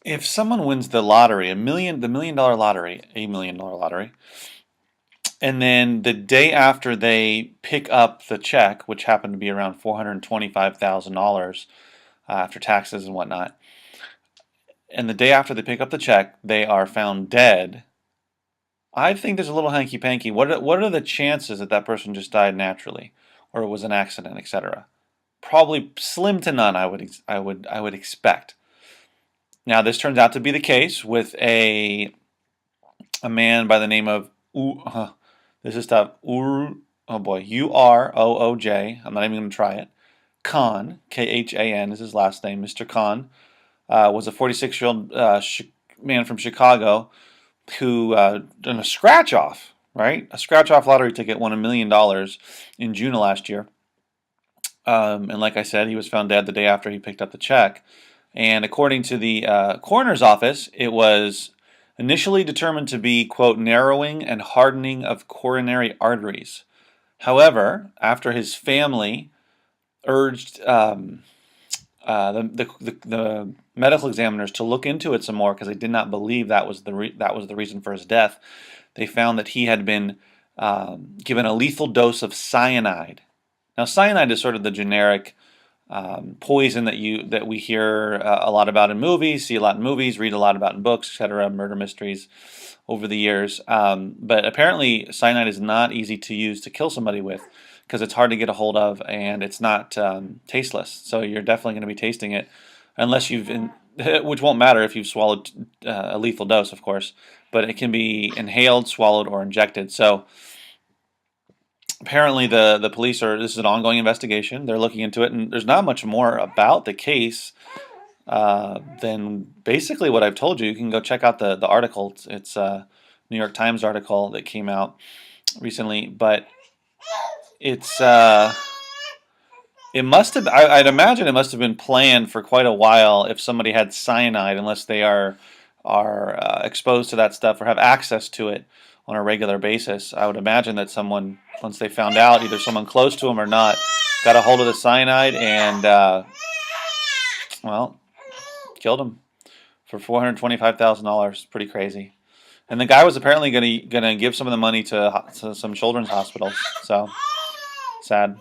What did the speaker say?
If someone wins the lottery, the $1 million lottery, $1 million lottery, and then the day after they pick up the check, which happened to be around $425,000 after taxes and whatnot, and the day after they pick up the check, they are found dead. I think there's a little hanky panky. What are the chances that that person just died naturally, or it was an accident, etc.? Probably slim to none. I would expect. Now this turns out to be the case with a man by the name of this is tough. Oh boy, Urooj. I'm not even going to try it. Khan, Khan is his last name. Mr. Khan was a 46-year-old man from Chicago who done a scratch off, right? A scratch off lottery ticket won $1 million in June of last year. And like I said, he was found dead the day after he picked up the check. And according to the coroner's office, it was initially determined to be, quote, narrowing and hardening of coronary arteries. However, after his family urged the medical examiners to look into it some more because they did not believe that was the reason for his death, they found that he had been given a lethal dose of cyanide. Now, cyanide is sort of the generic poison that we hear a lot about in movies, see a lot in movies, read a lot about in books, etc., murder mysteries over the years. But apparently, cyanide is not easy to use to kill somebody with because it's hard to get a hold of and it's not tasteless. So you're definitely going to be tasting it unless which won't matter if you've swallowed a lethal dose, of course. But it can be inhaled, swallowed, or injected. So apparently the police this is an ongoing investigation. They're looking into it, and there's not much more about the case than basically what I've told you. You can go check out the article. It's a New York Times article that came out recently, but it's it must have. I'd imagine it must have been planned for quite a while if somebody had cyanide, unless they are exposed to that stuff or have access to it on a regular basis. I would imagine that someone, once they found out, either someone close to them or not, got a hold of the cyanide and, well, killed him for $425,000. Pretty crazy. And the guy was apparently gonna give some of the money to some children's hospitals. So sad.